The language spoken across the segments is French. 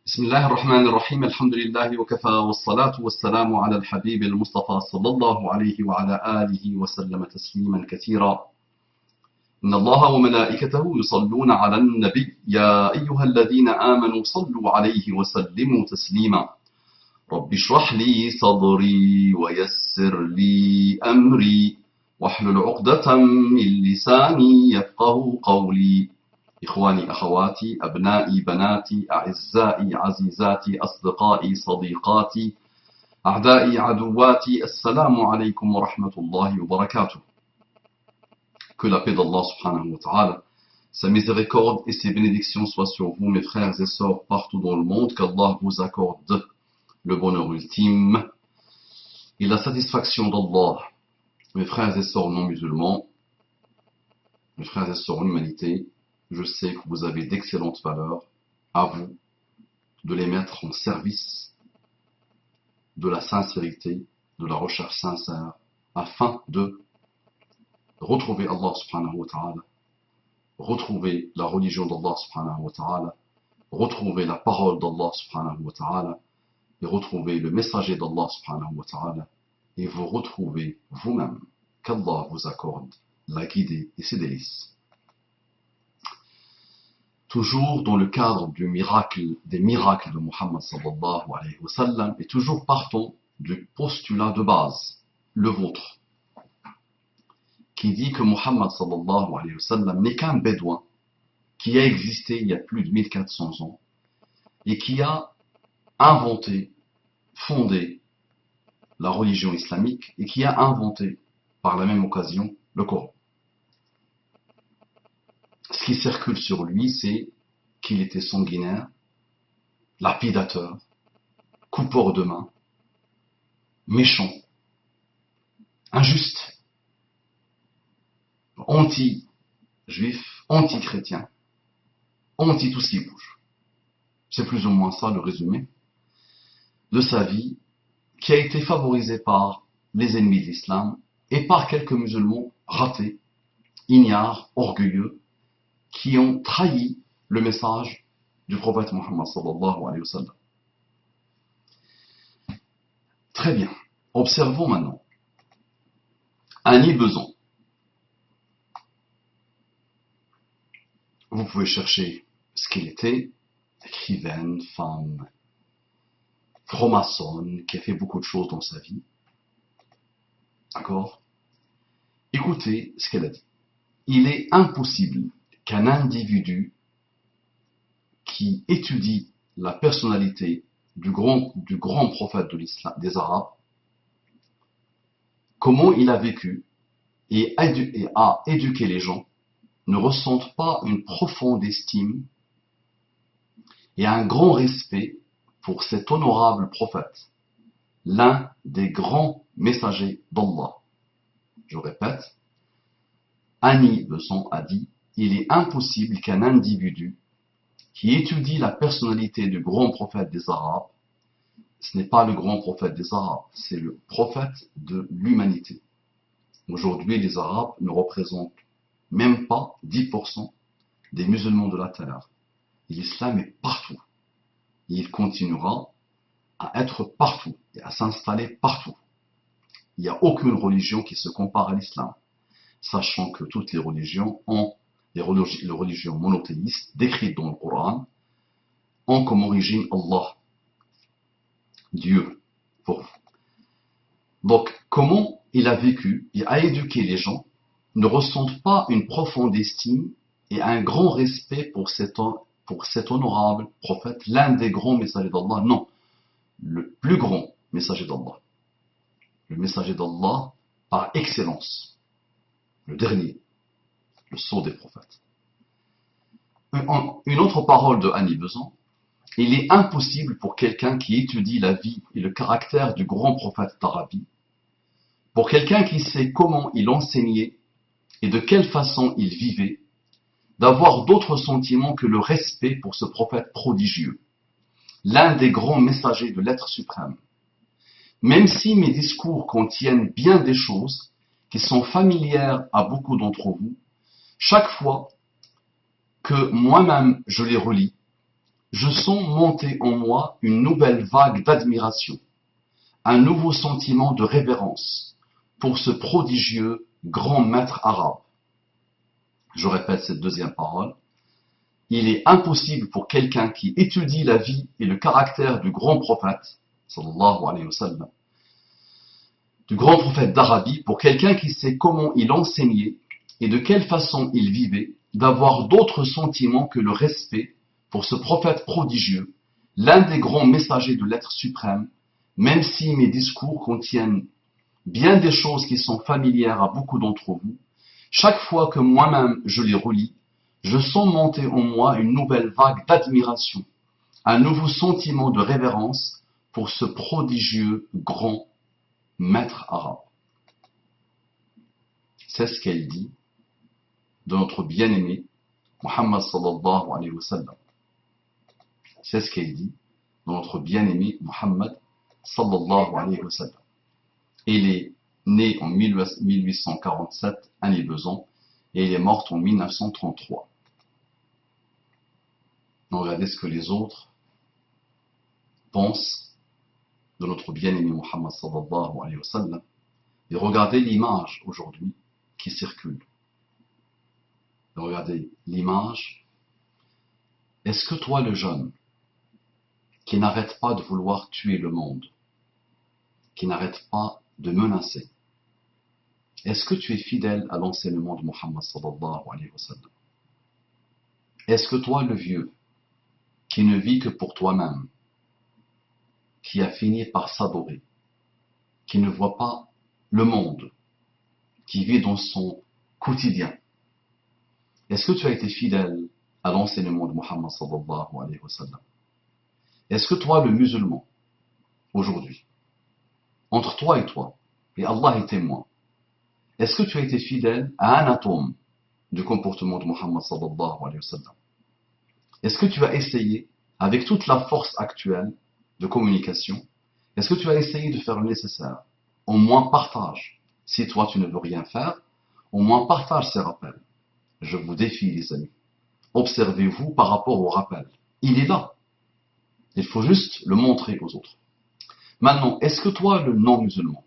بسم الله الرحمن الرحيم الحمد لله وكفى والصلاة والسلام على الحبيب المصطفى صلى الله عليه وعلى آله وسلم تسليما كثيرا. إن الله وملائكته يصلون على النبي يا أيها الذين آمنوا صلوا عليه وسلموا تسليما. رب اشرح لي صدري ويسر لي أمري واحلل عقدة من لساني يفقه قولي. إخواني أخواتي أبنائي بناتي أعزائي عزيزاتي أصدقائي صديقاتي أعدائي عدواتي السلام عليكم ورحمة الله وبركاته. Que la paix d'Allah subhanahu wa ta'ala, sa miséricorde et ses bénédictions soient sur vous mes frères et sœurs partout dans le monde, qu'Allah vous accorde le bonheur ultime et la satisfaction d'Allah. Mes frères et sœurs non musulmans, mes frères et sœurs en humanité, je sais que vous avez d'excellentes valeurs, à vous de les mettre en service de la sincérité, de la recherche sincère, afin de retrouver Allah subhanahu wa ta'ala, retrouver la religion d'Allah subhanahu wa ta'ala, retrouver la parole d'Allah subhanahu wa ta'ala, et retrouver le messager d'Allah subhanahu wa ta'ala, et vous retrouver vous-même, qu'Allah vous accorde la guidée et ses délices. Toujours dans le cadre des miracles de Muhammad sallallahu alayhi wa sallam, et toujours partant du postulat de base, le vôtre, qui dit que Muhammad sallallahu alayhi wa sallam n'est qu'un bédouin qui a existé il y a plus de 1400 ans et qui a inventé, fondé la religion islamique et qui a inventé par la même occasion le Coran. Ce qui circule sur lui, c'est qu'il était sanguinaire, lapidateur, coupeur de main, méchant, injuste, anti-juif, anti-chrétien, anti tout ce qui bouge. C'est plus ou moins ça le résumé de sa vie, qui a été favorisée par les ennemis de l'islam et par quelques musulmans ratés, ignares, orgueilleux, qui ont trahi le message du prophète Muhammad sallallahu alayhi wa sallam. Très bien. Observons maintenant Annie Besant. Vous pouvez chercher ce qu'elle était, écrivaine, femme, franc-maçonne, qui a fait beaucoup de choses dans sa vie. D'accord? Écoutez ce qu'elle a dit. Il est impossible qu'un individu qui étudie la personnalité du grand prophète de l'islam, des Arabes, comment il a vécu et a éduqué les gens, ne ressente pas une profonde estime et un grand respect pour cet honorable prophète, l'un des grands messagers d'Allah. Je répète, Annie Besant a dit: il est impossible qu'un individu qui étudie la personnalité du grand prophète des Arabes, ce n'est pas le grand prophète des Arabes, c'est le prophète de l'humanité. Aujourd'hui, les Arabes ne représentent même pas 10% des musulmans de la terre. L'islam est partout. Et il continuera à être partout et à s'installer partout. Il n'y a aucune religion qui se compare à l'islam, sachant que toutes les religions ont les religions monothéistes décrites dans le Coran ont comme origine Allah, Dieu, pour vous. Donc, comment il a vécu et a éduqué les gens ne ressentent pas une profonde estime et un grand respect pour cet honorable prophète, l'un des grands messagers d'Allah, non, le plus grand messager d'Allah, le messager d'Allah par excellence, le dernier, le sceau des prophètes. Une autre parole de Annie Besant: il est impossible pour quelqu'un qui étudie la vie et le caractère du grand prophète d'Arabie, pour quelqu'un qui sait comment il enseignait et de quelle façon il vivait, d'avoir d'autres sentiments que le respect pour ce prophète prodigieux, l'un des grands messagers de l'être suprême. Même si mes discours contiennent bien des choses qui sont familières à beaucoup d'entre vous, chaque fois que moi-même je les relis, je sens monter en moi une nouvelle vague d'admiration, un nouveau sentiment de révérence pour ce prodigieux grand maître arabe. Je répète cette deuxième parole. Il est impossible pour quelqu'un qui étudie la vie et le caractère du grand prophète, sallallahu alayhi wa sallam, du grand prophète d'Arabie, pour quelqu'un qui sait comment il enseignait et de quelle façon il vivait, d'avoir d'autres sentiments que le respect pour ce prophète prodigieux, l'un des grands messagers de l'être suprême, même si mes discours contiennent bien des choses qui sont familières à beaucoup d'entre vous. Chaque fois que moi-même je les relis, je sens monter en moi une nouvelle vague d'admiration, un nouveau sentiment de révérence pour ce prodigieux grand maître arabe. C'est ce qu'elle dit de notre bien-aimé Muhammad sallallahu alayhi wa sallam. C'est ce qu'elle dit de notre bien-aimé Muhammad sallallahu alayhi wa sallam. Elle est née en 1847, année 2 ans, et elle est morte en 1933. Donc, regardez ce que les autres pensent de notre bien-aimé Muhammad sallallahu alayhi wa sallam, et regardez l'image aujourd'hui qui circule. Et regardez l'image. Est-ce que toi, le jeune, qui n'arrête pas de vouloir tuer le monde, qui n'arrête pas de menacer, est-ce que tu es fidèle à l'enseignement de Muhammad sallallahu alayhi wa sallam? Est-ce que toi, le vieux, qui ne vit que pour toi-même, qui a fini par s'adorer, qui ne voit pas le monde, qui vit dans son quotidien, est-ce que tu as été fidèle à l'enseignement de Muhammad sallallahu alayhi wa sallam? Est-ce que toi, le musulman, aujourd'hui, entre toi et Allah est témoin, est-ce que tu as été fidèle à un atome du comportement de Muhammad sallallahu alayhi wa sallam? Est-ce que tu as essayé, avec toute la force actuelle de communication, est-ce que tu as essayé de faire le nécessaire? Au moins partage. Si toi tu ne veux rien faire, au moins partage ces rappels. Je vous défie, les amis. Observez-vous par rapport au rappel. Il est là. Il faut juste le montrer aux autres. Maintenant, est-ce que toi, le non-musulman,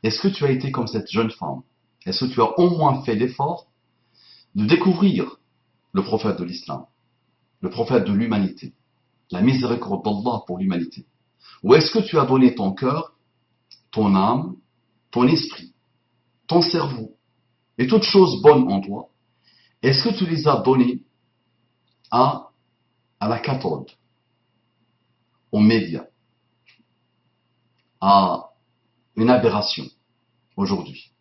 est-ce que tu as été comme cette jeune femme? Est-ce que tu as au moins fait l'effort de découvrir le prophète de l'islam, le prophète de l'humanité, la miséricorde d'Allah pour l'humanité? Ou est-ce que tu as donné ton cœur, ton âme, ton esprit, ton cerveau et toutes choses bonnes en toi? Est-ce que tu les as donnés à la cathode, aux médias, à une aberration aujourd'hui,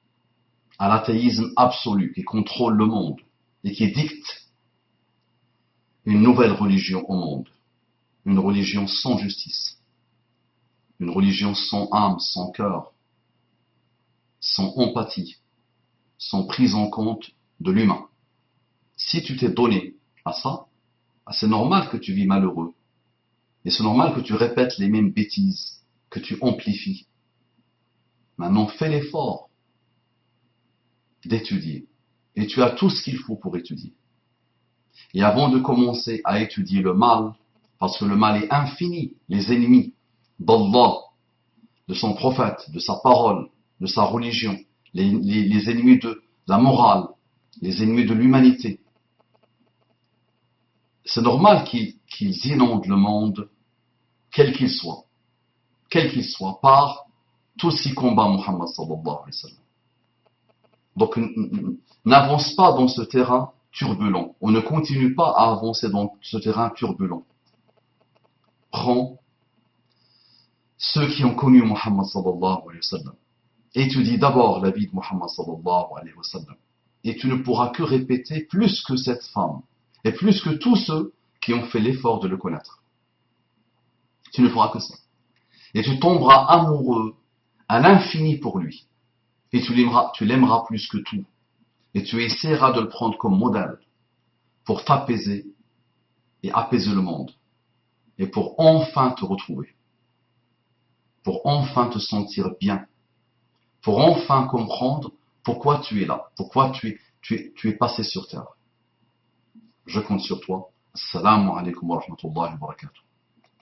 à l'athéisme absolu qui contrôle le monde et qui dicte une nouvelle religion au monde, une religion sans justice, une religion sans âme, sans cœur, sans empathie, sans prise en compte de l'humain? Si tu t'es donné à ça, c'est normal que tu vis malheureux. Et c'est normal que tu répètes les mêmes bêtises, que tu amplifies. Maintenant, fais l'effort d'étudier. Et tu as tout ce qu'il faut pour étudier. Et avant de commencer à étudier le mal, parce que le mal est infini, les ennemis d'Allah, de son prophète, de sa parole, de sa religion, les ennemis de la morale, les ennemis de l'humanité, c'est normal qu'ils inondent le monde, quel qu'il soit, par tous ces combats Muhammad sallallahu alayhi wa sallam. Donc n'avance pas dans ce terrain turbulent. On ne continue pas à avancer dans ce terrain turbulent. Prends ceux qui ont connu Muhammad sallallahu alayhi wa sallam. Étudie d'abord la vie de Muhammad sallallahu alayhi wa sallam. Et tu ne pourras que répéter plus que cette femme. Et plus que tous ceux qui ont fait l'effort de le connaître. Tu ne feras que ça. Et tu tomberas amoureux à l'infini pour lui. Et tu l'aimeras plus que tout. Et tu essaieras de le prendre comme modèle pour t'apaiser et apaiser le monde. Et pour enfin te retrouver. Pour enfin te sentir bien. Pour enfin comprendre pourquoi tu es là. Pourquoi tu es passé sur terre. Je compte sur toi. السلام عليكم ورحمة الله وبركاته.